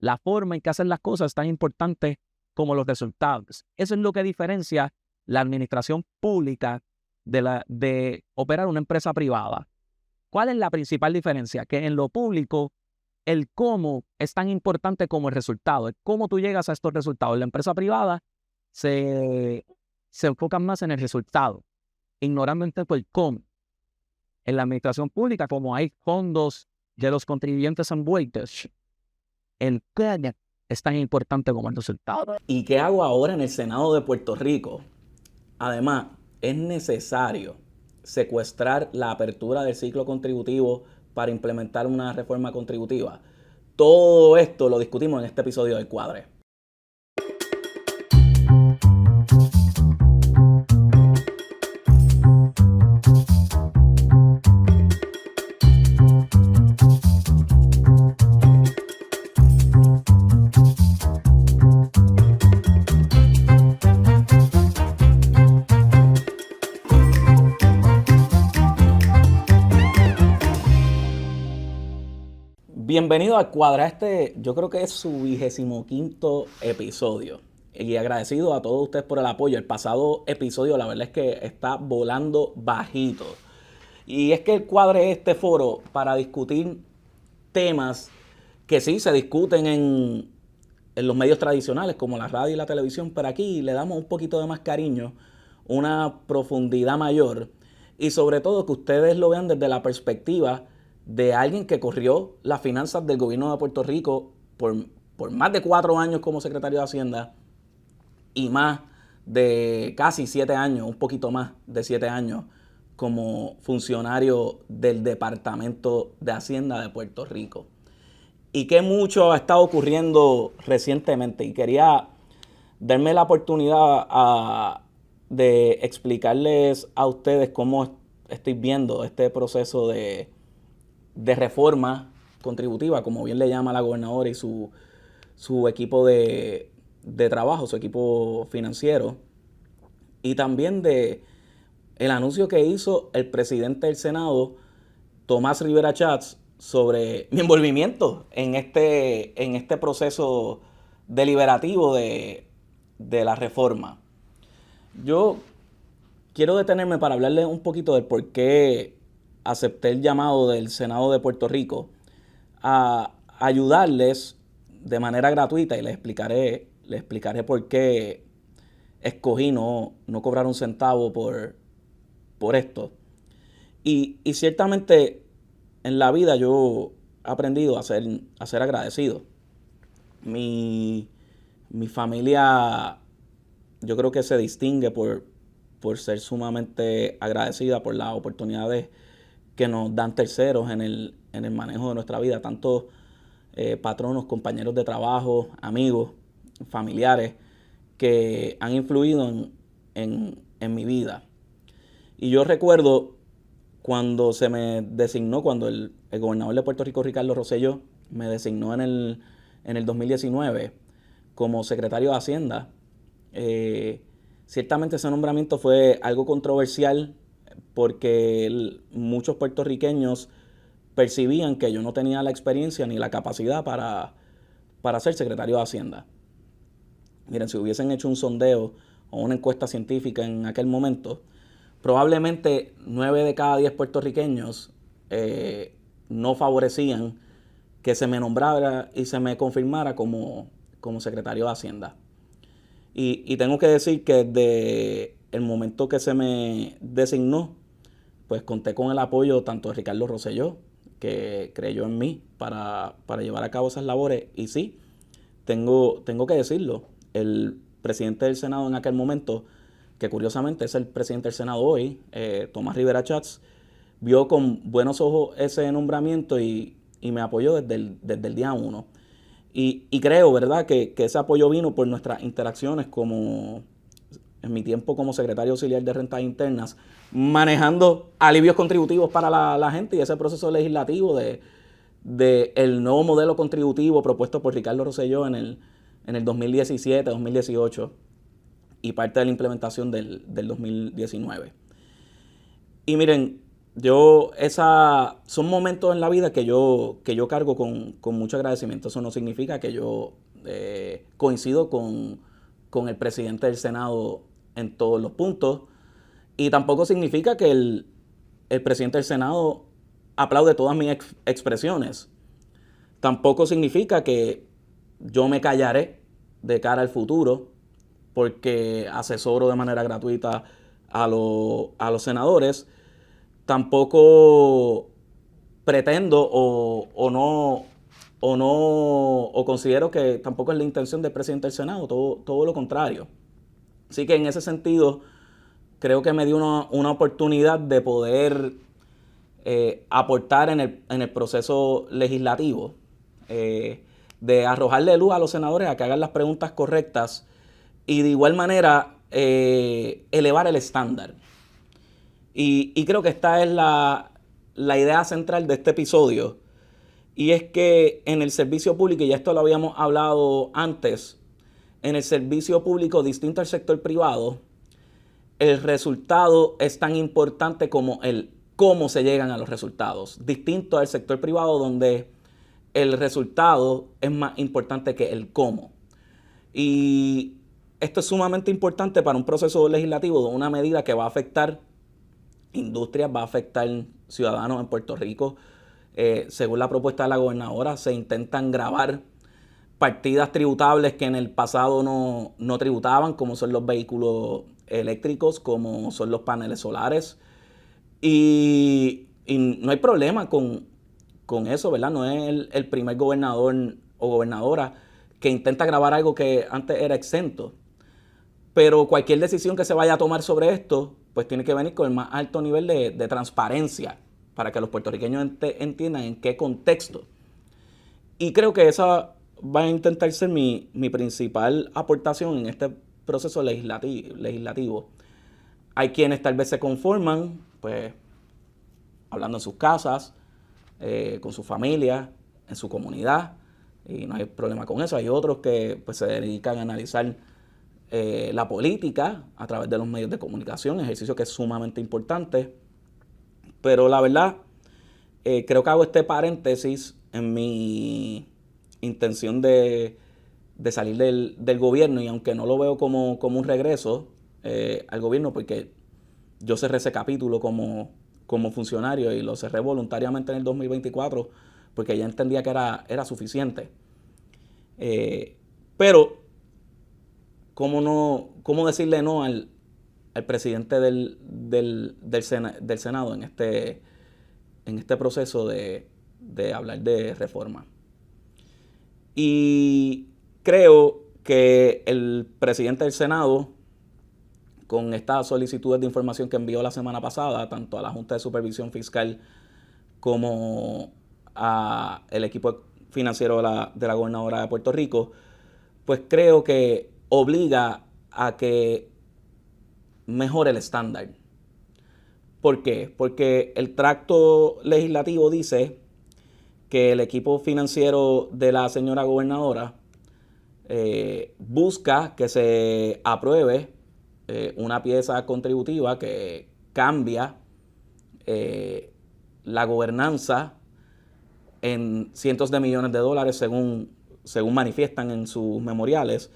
la forma en que hacen las cosas es tan importante como los resultados. Eso es lo que diferencia la administración pública de operar una empresa privada. ¿Cuál es la principal diferencia? Que en lo público, el cómo es tan importante como el resultado. El cómo tú llegas a estos resultados. En la empresa privada se enfocan más en el resultado, ignorando un poco el cómo. En la administración pública, como hay fondos de los contribuyentes envueltos, el cómo es tan importante como el resultado. ¿Y qué hago ahora en el Senado de Puerto Rico? Además, es necesario secuestrar la apertura del ciclo contributivo para implementar una reforma contributiva. Todo esto lo discutimos en este episodio del Cuadre. Bienvenido al Cuadre. Yo creo que es su 25º episodio. Y agradecido a todos ustedes por el apoyo. El pasado episodio, la verdad es que está volando bajito. Y es que el Cuadre es este foro para discutir temas que sí se discuten en los medios tradicionales, como la radio y la televisión, pero aquí le damos un poquito de más cariño, una profundidad mayor, y sobre todo que ustedes lo vean desde la perspectiva de alguien que corrió las finanzas del gobierno de Puerto Rico por más de 4 años como secretario de Hacienda y más de casi 7 años, un poquito más de 7 años como funcionario del Departamento de Hacienda de Puerto Rico. Y que mucho ha estado ocurriendo recientemente, y quería darme la oportunidad de explicarles a ustedes cómo estoy viendo este proceso de reforma contributiva, como bien le llama la gobernadora y su equipo de trabajo, su equipo financiero, y también de el anuncio que hizo el presidente del Senado, Tomás Rivera Chats, sobre mi envolvimiento en este proceso deliberativo de la reforma. Yo quiero detenerme para hablarles un poquito del por qué acepté el llamado del Senado de Puerto Rico a ayudarles de manera gratuita, y les explicaré por qué escogí no cobrar un centavo por esto. Y ciertamente en la vida yo he aprendido a ser agradecido. Mi familia, yo creo que se distingue por ser sumamente agradecida por las oportunidades que nos dan terceros en el manejo de nuestra vida, tanto patronos, compañeros de trabajo, amigos, familiares, que han influido en mi vida. Y yo recuerdo cuando se me designó, cuando el gobernador de Puerto Rico, Ricardo Rosselló, me designó en el 2019 como secretario de Hacienda. Ciertamente ese nombramiento fue algo controversial porque muchos puertorriqueños percibían que yo no tenía la experiencia ni la capacidad para ser secretario de Hacienda. Miren, si hubiesen hecho un sondeo o una encuesta científica en aquel momento, probablemente 9 de cada 10 puertorriqueños no favorecían que se me nombrara y se me confirmara como secretario de Hacienda. Y tengo que decir que desde el momento que se me designó, pues conté con el apoyo tanto de Ricardo Rosselló, que creyó en mí para llevar a cabo esas labores. Y sí, tengo que decirlo, el presidente del Senado en aquel momento, que curiosamente es el presidente del Senado hoy, Tomás Rivera Chats, vio con buenos ojos ese nombramiento y me apoyó desde el día 1. Y creo, ¿verdad?, que ese apoyo vino por nuestras interacciones como en mi tiempo como secretario auxiliar de rentas internas, manejando alivios contributivos para la gente y ese proceso legislativo de el nuevo modelo contributivo propuesto por Ricardo Rosselló en el 2017-2018 y parte de la implementación del 2019. Y miren, son momentos en la vida que yo cargo con mucho agradecimiento. Eso no significa que yo coincido con el presidente del Senado en todos los puntos. Y tampoco significa que el presidente del Senado aplaude todas mis expresiones. Tampoco significa que yo me callaré de cara al futuro porque asesoro de manera gratuita a los senadores. Tampoco pretendo o considero que tampoco es la intención del presidente del Senado, todo lo contrario. Así que en ese sentido creo que me dio una oportunidad de poder aportar en el proceso legislativo, de arrojarle luz a los senadores a que hagan las preguntas correctas y de igual manera elevar el estándar. Y creo que esta es la idea central de este episodio, y es que en el servicio público, y esto lo habíamos hablado antes, en el servicio público distinto al sector privado, el resultado es tan importante como el cómo se llegan a los resultados, distinto al sector privado donde el resultado es más importante que el cómo. Y esto es sumamente importante para un proceso legislativo de una medida que va a afectar industrias, va a afectar ciudadanos en Puerto Rico. Según la propuesta de la gobernadora, se intentan gravar partidas tributables que en el pasado no tributaban, como son los vehículos eléctricos, como son los paneles solares. Y no hay problema con eso, ¿verdad? No es el primer gobernador o gobernadora que intenta grabar algo que antes era exento. Pero cualquier decisión que se vaya a tomar sobre esto, pues tiene que venir con el más alto nivel de transparencia para que los puertorriqueños entiendan en qué contexto. Y creo que esa va a intentar ser mi principal aportación en este proceso legislativo. Hay quienes tal vez se conforman, pues, hablando en sus casas, con su familia, en su comunidad, y no hay problema con eso. Hay otros que pues, se dedican a analizar la política a través de los medios de comunicación, ejercicio que es sumamente importante. Pero la verdad, creo que hago este paréntesis en mi intención de salir del gobierno, y aunque no lo veo como un regreso al gobierno, porque yo cerré ese capítulo como funcionario y lo cerré voluntariamente en el 2024 porque ya entendía que era suficiente. Pero, ¿cómo decirle no al presidente del Senado en este proceso de hablar de reforma? Y creo que el presidente del Senado, con estas solicitudes de información que envió la semana pasada, tanto a la Junta de Supervisión Fiscal como al equipo financiero de la gobernadora de Puerto Rico, pues creo que obliga a que mejore el estándar. ¿Por qué? Porque el tracto legislativo dice que el equipo financiero de la señora gobernadora busca que se apruebe una pieza contributiva que cambia la gobernanza en cientos de millones de dólares, según manifiestan en sus memoriales,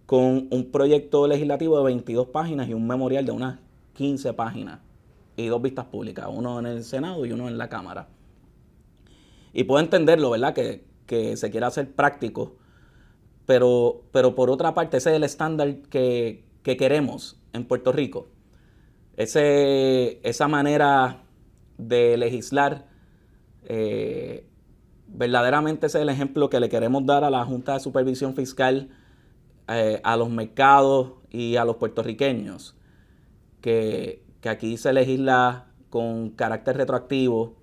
con un proyecto legislativo de 22 páginas y un memorial de unas 15 páginas y 2 vistas públicas, uno en el Senado y uno en la Cámara. Y puedo entenderlo, ¿verdad? Que se quiera hacer práctico, pero por otra parte, ese es el estándar que queremos en Puerto Rico. Esa manera de legislar, verdaderamente ese es el ejemplo que le queremos dar a la Junta de Supervisión Fiscal, a los mercados y a los puertorriqueños, que aquí se legisla con carácter retroactivo,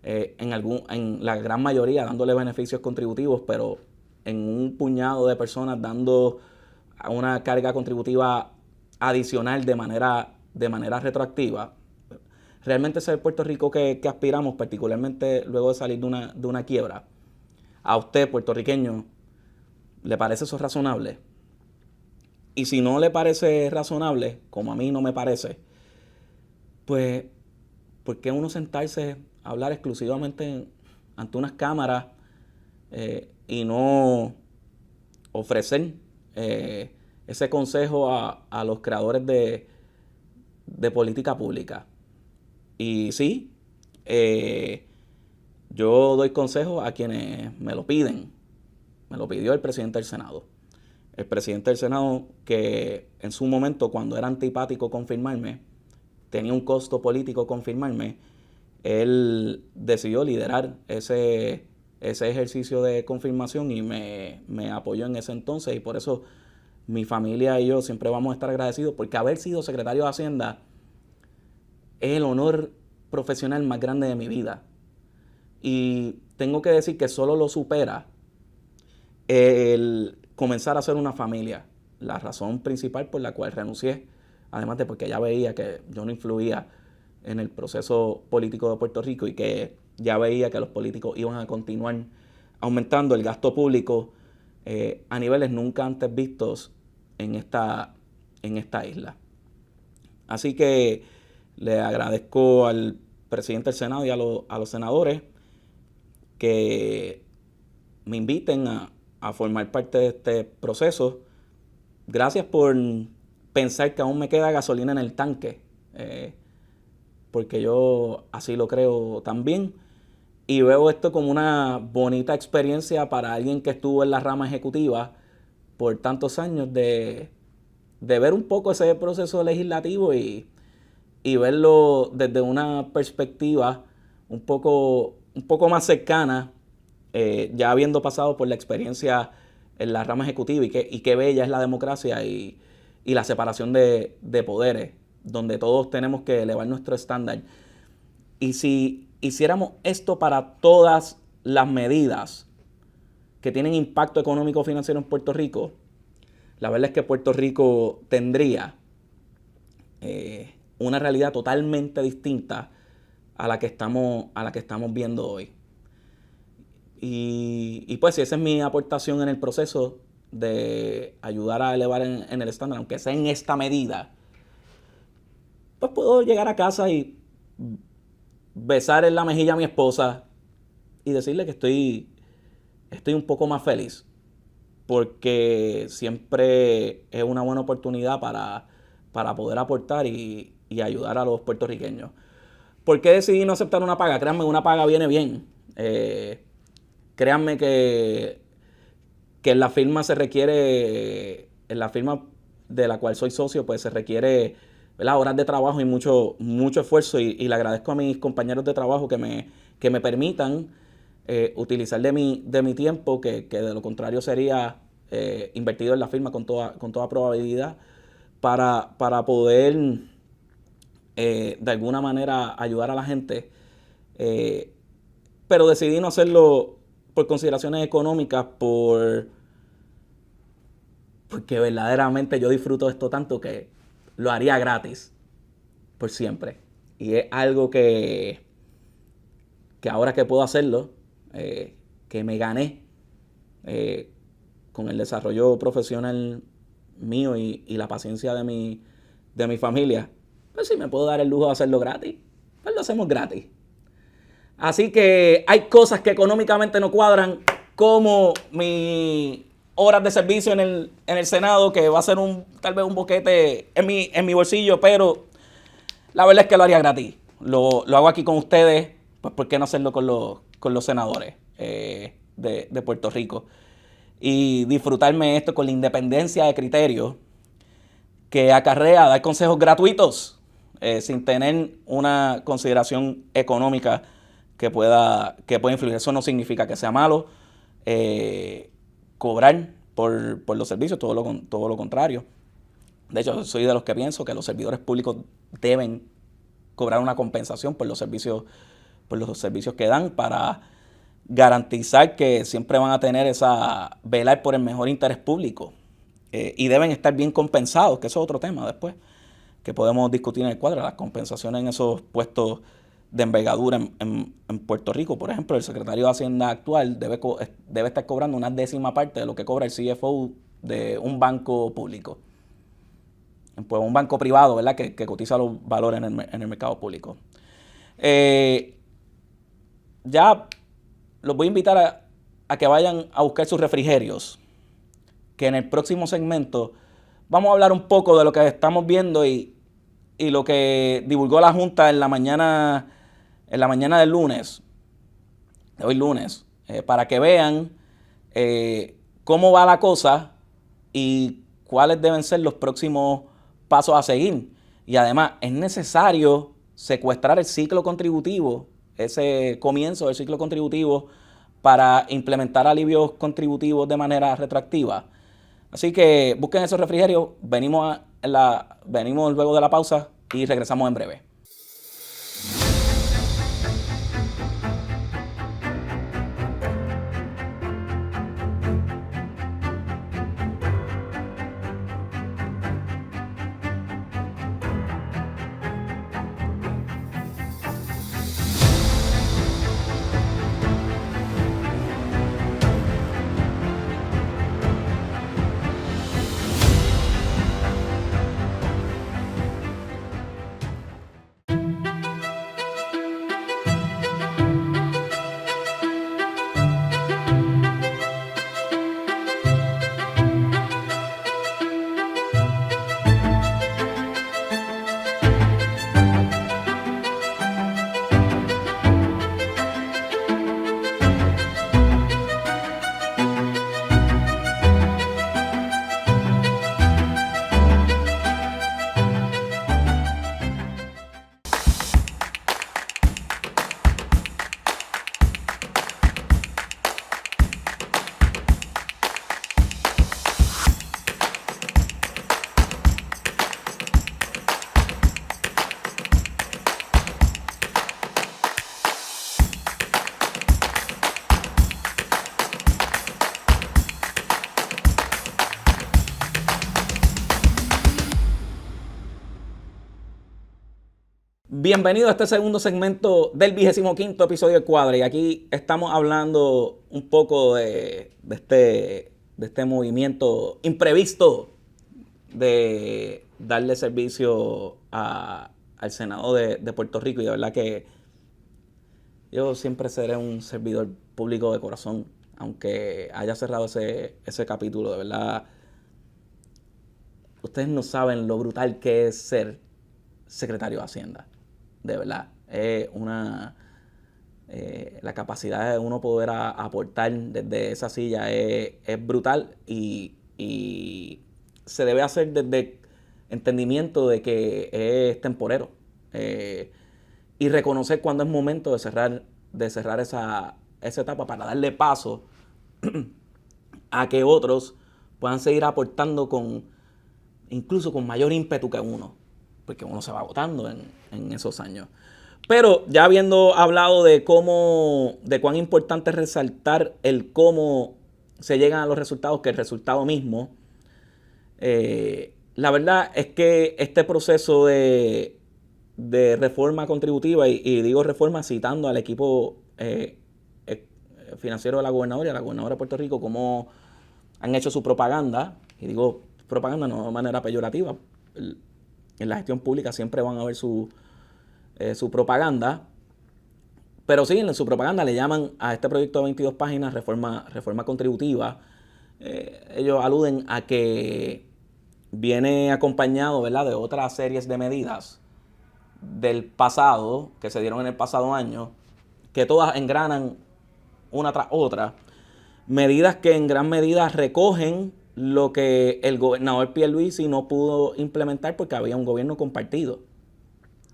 en la gran mayoría dándole beneficios contributivos, pero en un puñado de personas dando una carga contributiva adicional de manera retroactiva. Realmente ese es el Puerto Rico que aspiramos, particularmente luego de salir de una quiebra. ¿A usted, puertorriqueño, le parece eso razonable? Y si no le parece razonable, como a mí no me parece, pues ¿por qué uno sentarse a hablar exclusivamente ante unas cámaras y no ofrecer ese consejo a los creadores de política pública? Y sí, yo doy consejos a quienes me lo piden. Me lo pidió el presidente del Senado. El presidente del Senado, que en su momento, cuando era antipático confirmarme, tenía un costo político confirmarme, él decidió liderar ese ejercicio de confirmación y me apoyó en ese entonces, y por eso mi familia y yo siempre vamos a estar agradecidos, porque haber sido secretario de Hacienda es el honor profesional más grande de mi vida. Y tengo que decir que solo lo supera el comenzar a hacer una familia. La razón principal por la cual renuncié, además de porque ya veía que yo no influía en el proceso político de Puerto Rico y que ya veía que los políticos iban a continuar aumentando el gasto público a niveles nunca antes vistos en esta isla. Así que le agradezco al presidente del Senado y a los senadores que me inviten a formar parte de este proceso. Gracias por pensar que aún me queda gasolina en el tanque, porque yo así lo creo también. Y veo esto como una bonita experiencia para alguien que estuvo en la rama ejecutiva por tantos años, de ver un poco ese proceso legislativo y verlo desde una perspectiva un poco más cercana, ya habiendo pasado por la experiencia en la rama ejecutiva, y qué bella es la democracia y la separación de poderes, donde todos tenemos que elevar nuestro estándar. Y si hiciéramos esto para todas las medidas que tienen impacto económico financiero en Puerto Rico, la verdad es que Puerto Rico tendría una realidad totalmente distinta a la que estamos viendo hoy. Y pues si esa es mi aportación en el proceso de ayudar a elevar en el estándar, aunque sea en esta medida, pues puedo llegar a casa y besar en la mejilla a mi esposa y decirle que estoy un poco más feliz, porque siempre es una buena oportunidad para poder aportar y ayudar a los puertorriqueños. ¿Por qué decidí no aceptar una paga? Créanme, una paga viene bien. Créanme que en la firma en la firma de la cual soy socio, pues se requiere, ¿verdad?, horas de trabajo y mucho esfuerzo, y le agradezco a mis compañeros de trabajo que me permitan utilizar de mi tiempo, que de lo contrario sería invertido en la firma con toda probabilidad, para poder de alguna manera ayudar a la gente. Pero decidí no hacerlo por consideraciones económicas, porque verdaderamente yo disfruto esto tanto que lo haría gratis por siempre. Y es algo que ahora que puedo hacerlo, que me gané con el desarrollo profesional mío y la paciencia de mi familia, pues si me puedo dar el lujo de hacerlo gratis, pues lo hacemos gratis. Así que hay cosas que económicamente no cuadran, como mi horas de servicio en el Senado, que va a ser tal vez un boquete en mi bolsillo, pero la verdad es que lo haría gratis. Lo hago aquí con ustedes, pues ¿por qué no hacerlo con los senadores de Puerto Rico? Y disfrutarme esto con la independencia de criterio que acarrea dar consejos gratuitos, sin tener una consideración económica que pueda influir. Eso no significa que sea malo cobrar por los servicios, todo lo contrario. De hecho, soy de los que pienso que los servidores públicos deben cobrar una compensación por los servicios que dan, para garantizar que siempre van a tener velar por el mejor interés público, y deben estar bien compensados, que eso es otro tema después que podemos discutir en el cuadro, las compensaciones en esos puestos de envergadura en Puerto Rico. Por ejemplo, el secretario de Hacienda actual debe estar cobrando una 10ª parte de lo que cobra el CFO de un banco público, pues un banco privado, ¿verdad?, que cotiza los valores en el mercado público. Ya los voy a invitar a que vayan a buscar sus refrigerios, que en el próximo segmento vamos a hablar un poco de lo que estamos viendo y lo que divulgó la Junta en la mañana del lunes, de hoy lunes, para que vean cómo va la cosa y cuáles deben ser los próximos pasos a seguir. Y además es necesario secuestrar el ciclo contributivo, ese comienzo del ciclo contributivo, para implementar alivios contributivos de manera retroactiva. Así que busquen esos refrigerios, venimos luego de la pausa y regresamos en breve. Bienvenido a este segundo segmento del 25º episodio del Cuadra. Y aquí estamos hablando un poco de este movimiento imprevisto de darle servicio al Senado de Puerto Rico. Y de verdad que yo siempre seré un servidor público de corazón, aunque haya cerrado ese capítulo. De verdad, ustedes no saben lo brutal que es ser secretario de Hacienda. De verdad, la capacidad de uno poder aportar desde esa silla es brutal y se debe hacer desde entendimiento de que es temporero y reconocer cuándo es momento de cerrar esa etapa para darle paso a que otros puedan seguir aportando incluso con mayor ímpetu que uno, porque uno se va agotando en esos años. Pero ya habiendo hablado de cuán importante es resaltar el cómo se llegan a los resultados que el resultado mismo, la verdad es que este proceso de reforma contributiva, y digo reforma citando al equipo financiero de la gobernadora y a la gobernadora de Puerto Rico, cómo han hecho su propaganda, y digo propaganda no de manera peyorativa, en la gestión pública siempre van a ver su propaganda, pero sí, en su propaganda le llaman a este proyecto de 22 páginas reforma contributiva. Ellos aluden a que viene acompañado, ¿verdad?, de otras series de medidas del pasado, que se dieron en el pasado año, que todas engranan una tras otra, medidas que en gran medida recogen lo que el gobernador Pierluisi no pudo implementar porque había un gobierno compartido.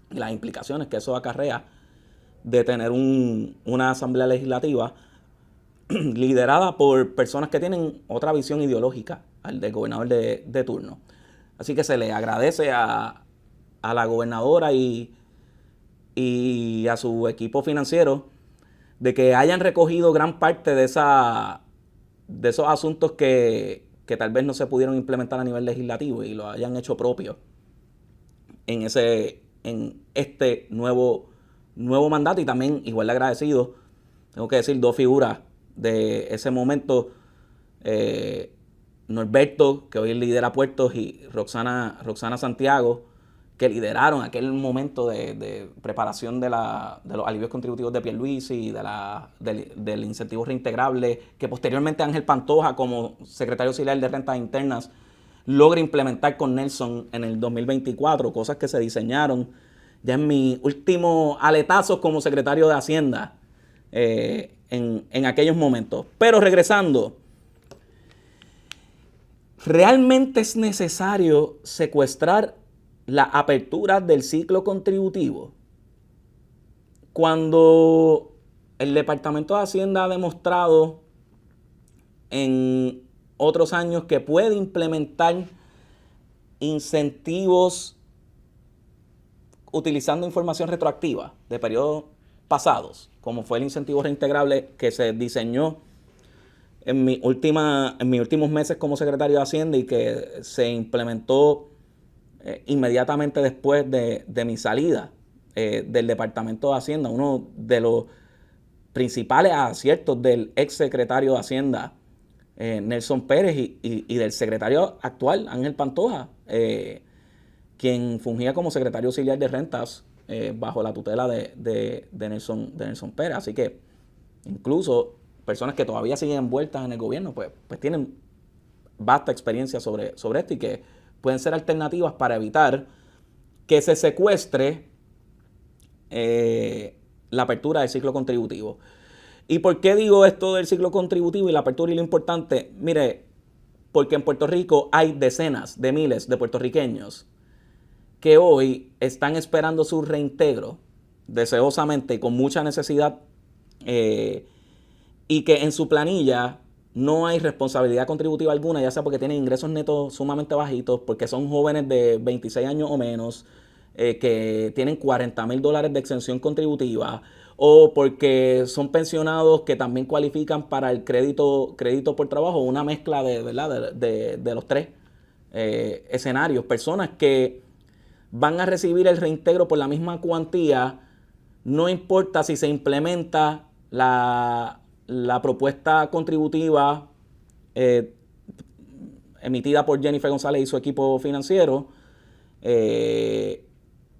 Y las implicaciones que eso acarrea de tener una asamblea legislativa liderada por personas que tienen otra visión ideológica al del gobernador de turno. Así que se le agradece a la gobernadora y a su equipo financiero de que hayan recogido gran parte de esos asuntos que tal vez no se pudieron implementar a nivel legislativo y lo hayan hecho propio en este nuevo mandato. Y también, igual de agradecido, tengo que decir dos figuras de ese momento, Norberto, que hoy lidera Puertos, y Roxana Santiago, que lideraron aquel momento de preparación de los alivios contributivos de Pierluisi y del incentivo reintegrable, que posteriormente Ángel Pantoja, como secretario auxiliar de Rentas Internas, logra implementar con Nelson en el 2024, cosas que se diseñaron ya en mi último aletazo como secretario de Hacienda en aquellos momentos. Pero regresando, ¿realmente es necesario secuestrar la apertura del ciclo contributivo cuando el Departamento de Hacienda ha demostrado en otros años que puede implementar incentivos utilizando información retroactiva de periodos pasados, como fue el incentivo reintegrable que se diseñó en mis últimos meses como secretario de Hacienda y que se implementó inmediatamente después de mi salida del Departamento de Hacienda? Uno de los principales aciertos del ex secretario de Hacienda, Nelson Pérez, y del secretario actual, Ángel Pantoja, quien fungía como secretario auxiliar de rentas bajo la tutela de Nelson Pérez. Así que incluso personas que todavía siguen envueltas en el gobierno, pues tienen vasta experiencia sobre esto y que pueden ser alternativas para evitar que se secuestre la apertura del ciclo contributivo. ¿Y por qué digo esto del ciclo contributivo y la apertura y lo importante? Mire, porque en Puerto Rico hay decenas de miles de puertorriqueños que hoy están esperando su reintegro deseosamente y con mucha necesidad, y que en su planilla no hay responsabilidad contributiva alguna, ya sea porque tienen ingresos netos sumamente bajitos, porque son jóvenes de 26 años o menos, que tienen $40,000 de exención contributiva, o porque son pensionados que también cualifican para el crédito por trabajo, una mezcla de los tres escenarios. Personas que van a recibir el reintegro por la misma cuantía, no importa si se implementa la propuesta contributiva emitida por Jennifer González y su equipo financiero,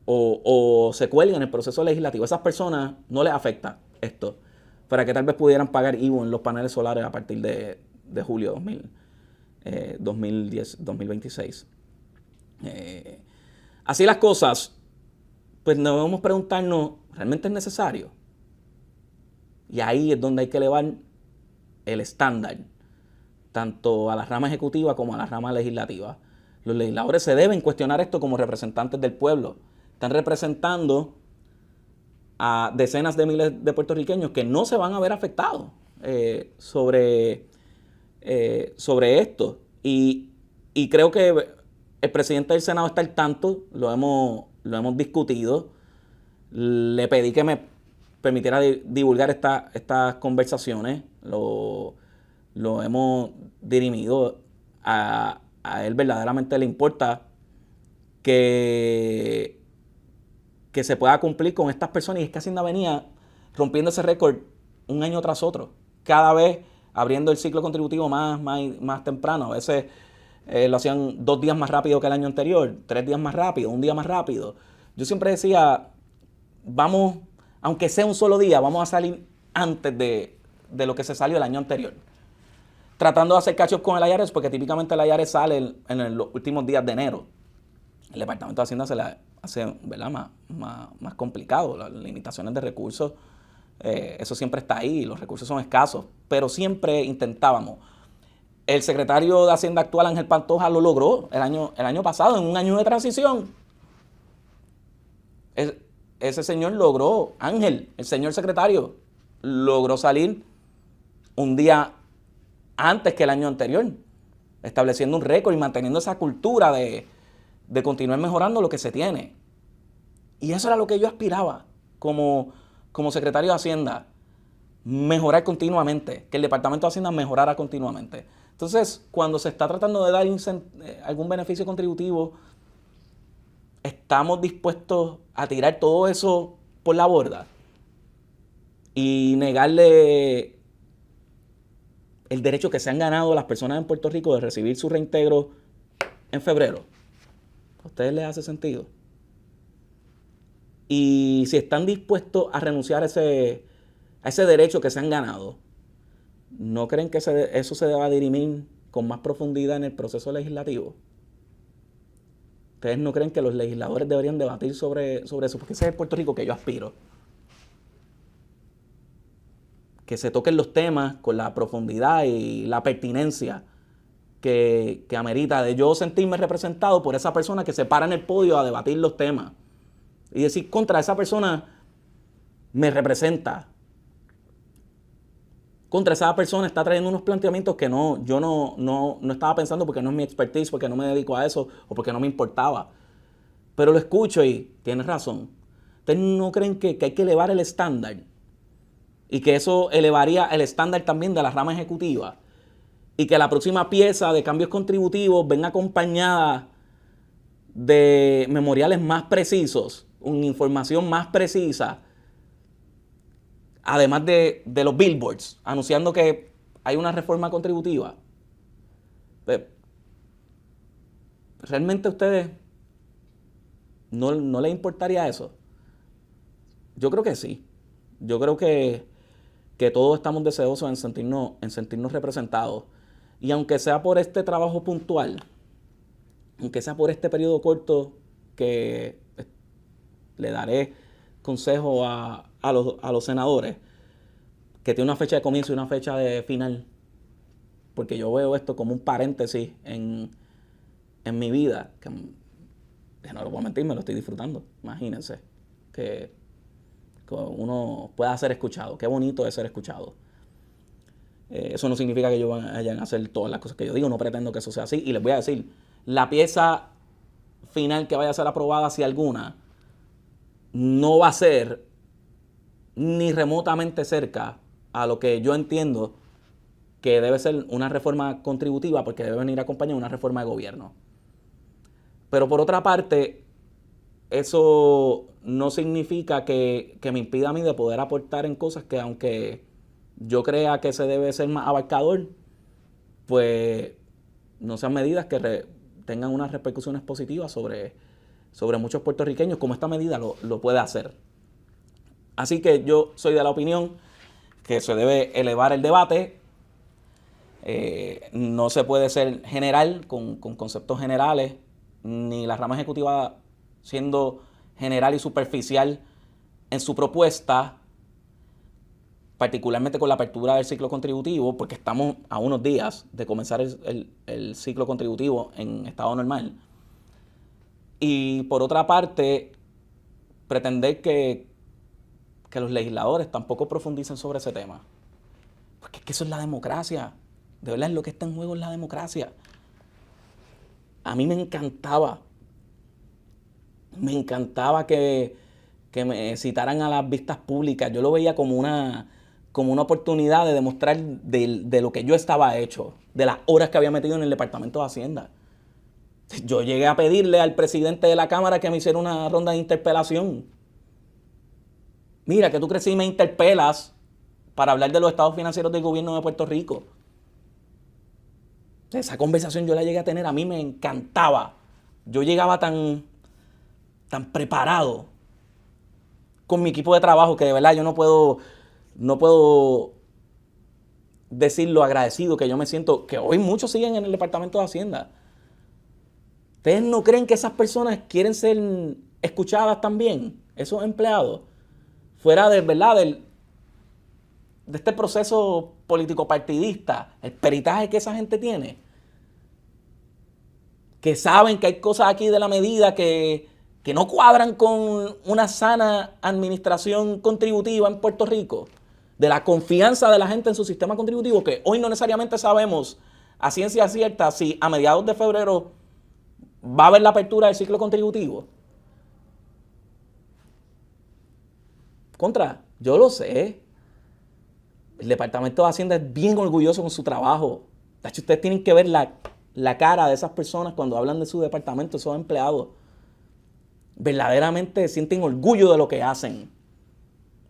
o se cuelgan en el proceso legislativo. A esas personas no les afecta esto, para que tal vez pudieran pagar IVU en los paneles solares a partir de julio 2026. Así las cosas, pues debemos preguntarnos, ¿realmente es necesario? Y ahí es donde hay que elevar el estándar, tanto a la rama ejecutiva como a la rama legislativa. Los legisladores se deben cuestionar esto como representantes del pueblo. Están representando a decenas de miles de puertorriqueños que no se van a ver afectados sobre esto. Y creo que el presidente del Senado está al tanto, lo hemos discutido. Le pedí que me permitiera divulgar estas conversaciones. Lo hemos dirimido a él. Verdaderamente le importa que se pueda cumplir con estas personas, y es que Hacienda venía rompiendo ese récord un año tras otro, cada vez abriendo el ciclo contributivo más temprano. A veces lo hacían 2 días más rápido que el año anterior, 3 días más rápido, 1 día más rápido. Yo siempre decía, vamos, aunque sea un solo día, vamos a salir antes de lo que se salió el año anterior, tratando de hacer catch up con el IRS, porque típicamente el IRS sale en los últimos días de enero. El Departamento de Hacienda se le hace, ¿verdad?, más complicado. Las limitaciones de recursos, eso siempre está ahí, los recursos son escasos, pero siempre intentábamos. El secretario de Hacienda actual, Ángel Pantoja, lo logró el año pasado, en un año de transición. Ese señor logró, Ángel, el señor secretario, logró salir un día antes que el año anterior, estableciendo un récord y manteniendo esa cultura de continuar mejorando lo que se tiene. Y eso era lo que yo aspiraba como secretario de Hacienda, mejorar continuamente, que el Departamento de Hacienda mejorara continuamente. Entonces, cuando se está tratando de dar algún beneficio contributivo, ¿estamos dispuestos a tirar todo eso por la borda y negarle el derecho que se han ganado las personas en Puerto Rico de recibir su reintegro en febrero? ¿A ustedes les hace sentido? y si están dispuestos a renunciar a ese derecho que se han ganado, ¿no creen que eso se deba dirimir con más profundidad en el proceso legislativo? ¿Ustedes no creen que los legisladores deberían debatir sobre eso? Porque ese es el Puerto Rico que yo aspiro. Que se toquen los temas con la profundidad y la pertinencia que amerita, de yo sentirme representado por esa persona que se para en el podio a debatir los temas. Y decir, contra esa persona me representa. Contra esa persona está trayendo unos planteamientos que yo no estaba pensando porque no es mi expertise, porque no me dedico a eso o porque no me importaba. Pero lo escucho y tienes razón. ¿Ustedes no creen que hay que elevar el estándar? Y que eso elevaría el estándar también de la rama ejecutiva. Y que la próxima pieza de cambios contributivos venga acompañada de memoriales más precisos, una información más precisa, además de los billboards, anunciando que hay una reforma contributiva. ¿Realmente a ustedes no les importaría eso? Yo creo que sí. Yo creo que todos estamos deseosos en sentirnos representados. Y aunque sea por este trabajo puntual, aunque sea por este periodo corto que le daré consejo a los senadores, que tiene una fecha de comienzo y una fecha de final, porque yo veo esto como un paréntesis en mi vida, que no lo voy a mentir, me lo estoy disfrutando. Imagínense que uno pueda ser escuchado. Qué bonito es ser escuchado. Eso no significa que yo vayan a hacer todas las cosas que yo digo, no pretendo que eso sea así. Y les voy a decir, la pieza final que vaya a ser aprobada, si alguna, no va a ser ni remotamente cerca a lo que yo entiendo que debe ser una reforma contributiva, porque debe venir acompañada de una reforma de gobierno. Pero por otra parte, eso no significa que me impida a mí de poder aportar en cosas que, aunque yo crea que se debe ser más abarcador, pues no sean medidas que tengan unas repercusiones positivas sobre muchos puertorriqueños, como esta medida lo puede hacer. Así que yo soy de la opinión que se debe elevar el debate. No se puede ser general con conceptos generales, ni la rama ejecutiva siendo general y superficial en su propuesta, particularmente con la apertura del ciclo contributivo, porque estamos a unos días de comenzar el ciclo contributivo en estado normal. Y por otra parte, pretender que los legisladores tampoco profundicen sobre ese tema. Porque es que eso es la democracia. De verdad, lo que está en juego es la democracia. A mí me encantaba que me citaran a las vistas públicas. Yo lo veía como una oportunidad de demostrar de lo que yo estaba hecho, de las horas que había metido en el Departamento de Hacienda. Yo llegué a pedirle al presidente de la Cámara que me hiciera una ronda de interpelación. Mira, que tú crees y me interpelas para hablar de los estados financieros del gobierno de Puerto Rico. Esa conversación yo la llegué a tener, a mí me encantaba. Yo llegaba tan preparado con mi equipo de trabajo que de verdad yo no puedo decir lo agradecido que yo me siento, que hoy muchos siguen en el Departamento de Hacienda. ¿Ustedes no creen que esas personas quieren ser escuchadas también? Esos empleados, fuera de verdad de este proceso político partidista, el peritaje que esa gente tiene, que saben que hay cosas aquí de la medida que no cuadran con una sana administración contributiva en Puerto Rico, de la confianza de la gente en su sistema contributivo, que hoy no necesariamente sabemos a ciencia cierta si a mediados de febrero va a haber la apertura del ciclo contributivo. Yo lo sé. El Departamento de Hacienda es bien orgulloso con su trabajo. De hecho, ustedes tienen que ver la cara de esas personas cuando hablan de su departamento, esos empleados. Verdaderamente sienten orgullo de lo que hacen.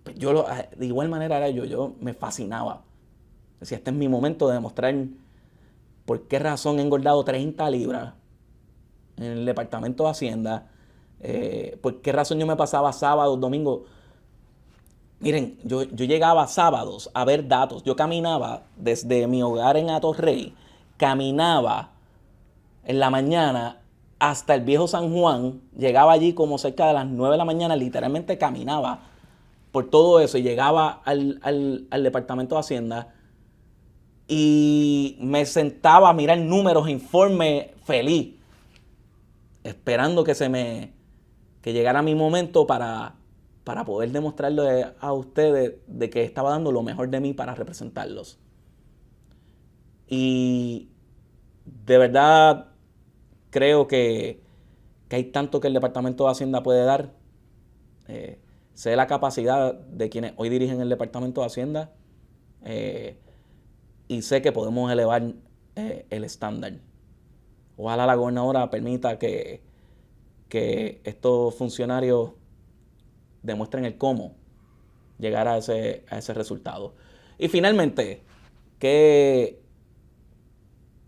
Pues de igual manera era yo me fascinaba. Decía, este es mi momento de demostrar por qué razón he engordado 30 libras en el Departamento de Hacienda, ¿Por qué razón yo me pasaba sábados, domingos? Miren, yo llegaba sábados a ver datos. Yo caminaba desde mi hogar en Atorrey, caminaba en la mañana hasta el viejo San Juan, llegaba allí como cerca de las 9 de la mañana, literalmente caminaba por todo eso y llegaba al Departamento de Hacienda y me sentaba a mirar números, informes, feliz, esperando que llegara mi momento para poder demostrarle a ustedes de que estaba dando lo mejor de mí para representarlos. Y de verdad creo que hay tanto que el Departamento de Hacienda puede dar. Sé la capacidad de quienes hoy dirigen el Departamento de Hacienda y sé que podemos elevar el estándar. Ojalá la gobernadora permita que estos funcionarios demuestren el cómo llegar a ese resultado. Y finalmente, ¿qué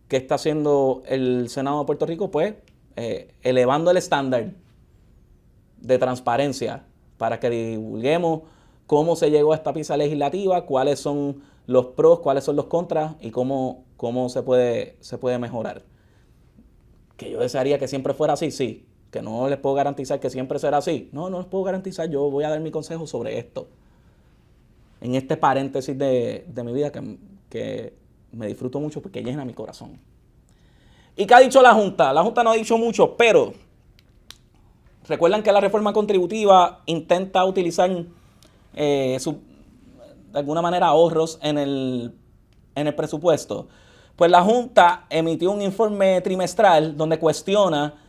está haciendo el Senado de Puerto Rico? Pues elevando el estándar de transparencia para que divulguemos cómo se llegó a esta pieza legislativa, cuáles son los pros, cuáles son los contras y cómo se puede mejorar. Que yo desearía que siempre fuera así, sí. Que no les puedo garantizar que siempre será así. No les puedo garantizar. Yo voy a dar mi consejo sobre esto. En este paréntesis de mi vida que me disfruto mucho porque llena mi corazón. ¿Y qué ha dicho la Junta? La Junta no ha dicho mucho, pero recuerdan que la reforma contributiva intenta utilizar de alguna manera ahorros en el presupuesto. Pues la Junta emitió un informe trimestral donde cuestiona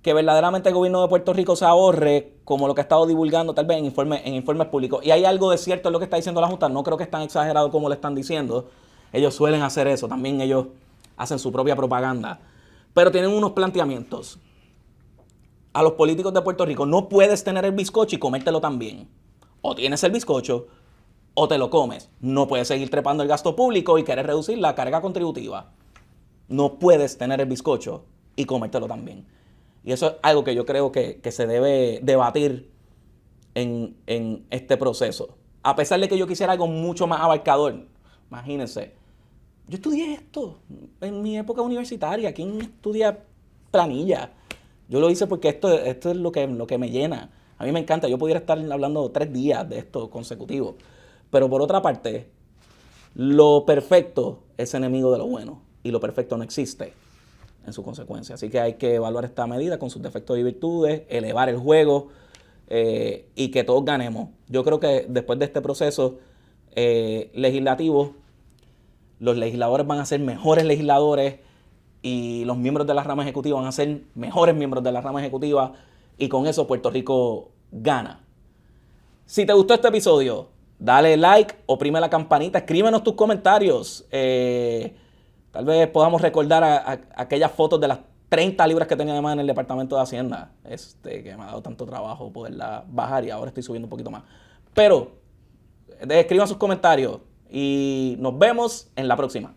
que verdaderamente el gobierno de Puerto Rico se ahorre como lo que ha estado divulgando tal vez en informes públicos. Y hay algo de cierto en lo que está diciendo la Junta. No creo que es tan exagerado como le están diciendo. Ellos suelen hacer eso. También ellos hacen su propia propaganda. Pero tienen unos planteamientos. A los políticos de Puerto Rico, no puedes tener el bizcocho y comértelo también. O tienes el bizcocho o te lo comes. No puedes seguir trepando el gasto público y querer reducir la carga contributiva. No puedes tener el bizcocho y comértelo también. Y eso es algo que yo creo que se debe debatir en este proceso. A pesar de que yo quisiera algo mucho más abarcador. Imagínense, yo estudié esto en mi época universitaria. ¿Quién estudia planilla? Yo lo hice porque esto es lo que me llena. A mí me encanta. Yo pudiera estar hablando 3 días de esto consecutivo. Pero por otra parte, lo perfecto es enemigo de lo bueno. Y lo perfecto no existe en su consecuencia. Así que hay que evaluar esta medida con sus defectos y virtudes, elevar el juego y que todos ganemos. Yo creo que después de este proceso legislativo, los legisladores van a ser mejores legisladores y los miembros de la rama ejecutiva van a ser mejores miembros de la rama ejecutiva y con eso Puerto Rico gana. Si te gustó este episodio, dale like, oprime la campanita, escríbenos tus comentarios. Tal vez podamos recordar aquellas fotos de las 30 libras que tenía además en el Departamento de Hacienda, que me ha dado tanto trabajo poderla bajar y ahora estoy subiendo un poquito más. Pero escriban sus comentarios y nos vemos en la próxima.